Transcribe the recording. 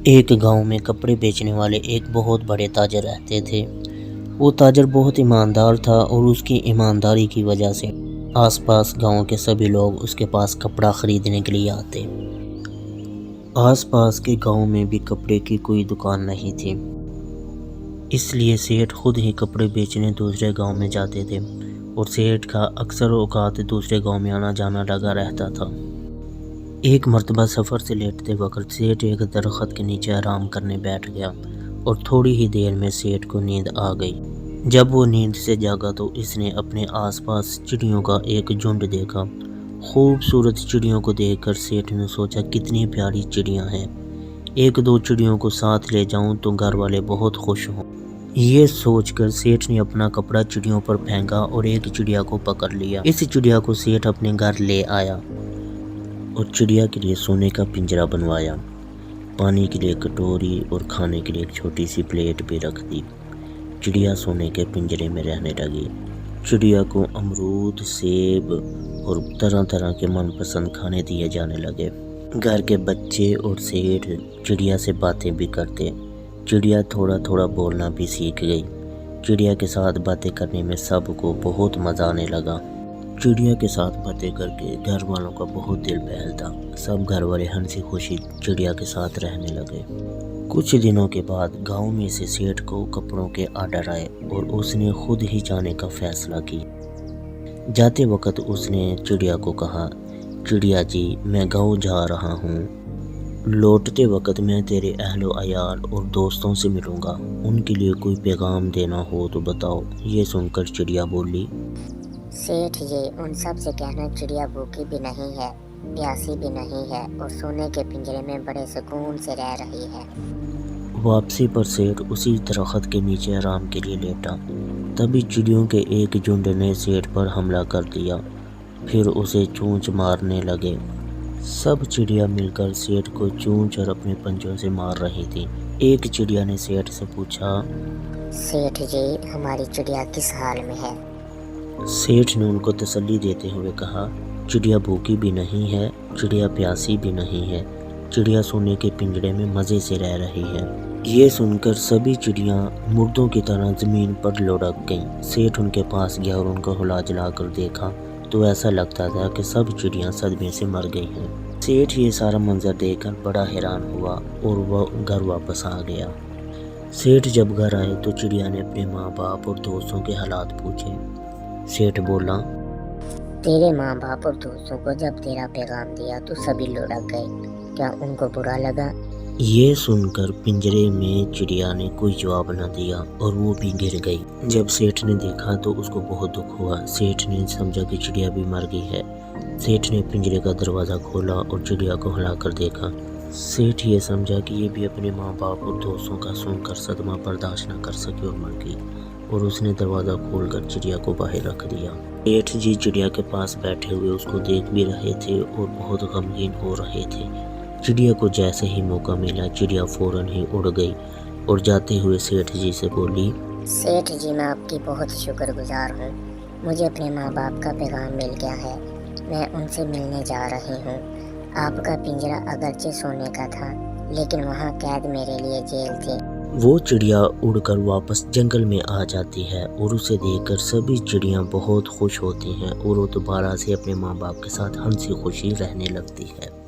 ایک گاؤں میں کپڑے بیچنے والے ایک بہت بڑے تاجر رہتے تھے۔ وہ تاجر بہت ایماندار تھا اور اس کی ایمانداری کی وجہ سے آس پاس گاؤں کے سبھی لوگ اس کے پاس کپڑا خریدنے کے لیے آتے۔ آس پاس کے گاؤں میں بھی کپڑے کی کوئی دکان نہیں تھی، اس لیے سیٹھ خود ہی کپڑے بیچنے دوسرے گاؤں میں جاتے تھے اور سیٹھ کا اکثر اوقات دوسرے گاؤں میں آنا جانا لگا رہتا تھا۔ ایک مرتبہ سفر سے لوٹتے وقت سیٹھ ایک درخت کے نیچے آرام کرنے بیٹھ گیا اور تھوڑی ہی دیر میں سیٹھ کو نیند آ گئی۔ جب وہ نیند سے جاگا تو اس نے اپنے آس پاس چڑیوں کا ایک جھنڈ دیکھا۔ خوبصورت چڑیوں کو دیکھ کر سیٹھ نے سوچا کتنی پیاری چڑیاں ہیں، ایک دو چڑیوں کو ساتھ لے جاؤں تو گھر والے بہت خوش ہوں۔ یہ سوچ کر سیٹھ نے اپنا کپڑا چڑیوں پر پھینکا اور ایک چڑیا کو پکڑ لیا۔ اس چڑیا کو سیٹھ اپنے گھر لے آیا اور چڑیا کے لیے سونے کا پنجرا بنوایا، پانی کے لیے کٹوری اور کھانے کے لیے ایک چھوٹی سی پلیٹ بھی رکھ دی۔ چڑیا سونے کے پنجرے میں رہنے لگی۔ چڑیا کو امرود، سیب اور طرح طرح کے من پسند کھانے دیے جانے لگے۔ گھر کے بچے اور سیٹھ چڑیا سے باتیں بھی کرتے۔ چڑیا تھوڑا تھوڑا بولنا بھی سیکھ گئی۔ چڑیا کے ساتھ باتیں کرنے میں سب کو بہت مزہ آنے لگا۔ چڑیا کے ساتھ باتیں کر کے گھر والوں کا بہت دل بہلتا۔ سب گھر والے ہنسی خوشی چڑیا کے ساتھ رہنے لگے۔ کچھ دنوں کے بعد گاؤں میں سے سیٹھ کو کپڑوں کے آرڈر آئے اور اس نے خود ہی جانے کا فیصلہ کیا۔ جاتے وقت اس نے چڑیا کو کہا، چڑیا جی میں گاؤں جا رہا ہوں، لوٹتے وقت میں تیرے اہل و عیال اور دوستوں سے ملوں گا، ان کے لیے کوئی پیغام دینا ہو تو بتاؤ۔ یہ سن کر چڑیا بولی، سیٹھ جی ان سب سے کہنا چڑیا بھوکی بھی نہیں ہے، پیاسی بھی نہیں ہے اور سونے کے پنجرے میں بڑے سکون سے رہ رہی ہے۔ واپسی پر سیٹھ اسی درخت کے نیچے آرام کے لیے لیٹا۔ تبھی چڑیوں کے ایک جھنڈ نے سیٹھ پر حملہ کر دیا، پھر اسے چونچ مارنے لگے۔ سب چڑیا مل کر سیٹھ کو چونچ اور اپنے پنجوں سے مار رہی تھی۔ ایک چڑیا نے سیٹھ سے پوچھا، سیٹھ جی ہماری چڑیا کس حال میں ہے؟ سیٹھ نے ان کو تسلی دیتے ہوئے کہا، چڑیا بھوکی بھی نہیں ہے، چڑیا پیاسی بھی نہیں ہے، چڑیا سونے کے پنجرے میں مزے سے رہ رہی ہے۔ یہ سن کر سبھی چڑیاں مردوں کی طرح زمین پر لڑک گئیں۔ سیٹھ ان کے پاس گیا اور ان کو ہلا جلا کر دیکھا تو ایسا لگتا تھا کہ سب چڑیاں صدمے سے مر گئی ہیں۔ سیٹھ یہ سارا منظر دیکھ کر بڑا حیران ہوا اور وہ گھر واپس آ گیا۔ سیٹھ جب گھر آئے تو چڑیا نے اپنے ماں باپ اور دوستوں کے حالات پوچھے۔ سیٹھ بولا، تیرے ماں باپ اور دوستوں کو جب تیرا پیغام دیا تو سبھی لڑک گئے، کیا ان کو برا لگا؟ یہ سن کر پنجرے میں چڑیا نے کوئی جواب نہ دیا اور وہ بھی گر گئی۔ جب سیٹھ نے دیکھا تو اس کو بہت دکھ ہوا۔ سیٹھ نے سمجھا کہ چڑیا بھی مر گئی ہے۔ سیٹھ نے پنجرے کا دروازہ کھولا اور چڑیا کو ہلا کر دیکھا۔ سیٹھ یہ سمجھا کہ یہ بھی اپنے ماں باپ اور دوستوں کا سن کر صدمہ برداشت نہ کر سکی اور مر گئی، اور اس نے دروازہ کھول کر چڑیا کو باہر رکھ دیا۔ سیٹھ جی چڑیا کے پاس بیٹھے ہوئے اس کو دیکھ بھی رہے تھے اور بہت غمگین ہو رہے تھے۔ چڑیا کو جیسے ہی موقع ملا چڑیا فوراً ہی اڑ گئی اور جاتے ہوئے سیٹھ جی سے بولی، سیٹھ جی میں آپ کی بہت شکر گزار ہوں، مجھے اپنے ماں باپ کا پیغام مل گیا ہے، میں ان سے ملنے جا رہی ہوں۔ آپ کا پنجرا اگرچہ سونے کا تھا لیکن وہاں قید میرے لیے جیل تھی۔ وہ چڑیا اڑ کر واپس جنگل میں آ جاتی ہے اور اسے دیکھ کر سبھی چڑیاں بہت خوش ہوتی ہیں اور وہ دوبارہ سے اپنے ماں باپ کے ساتھ ہنسی خوشی رہنے لگتی ہے۔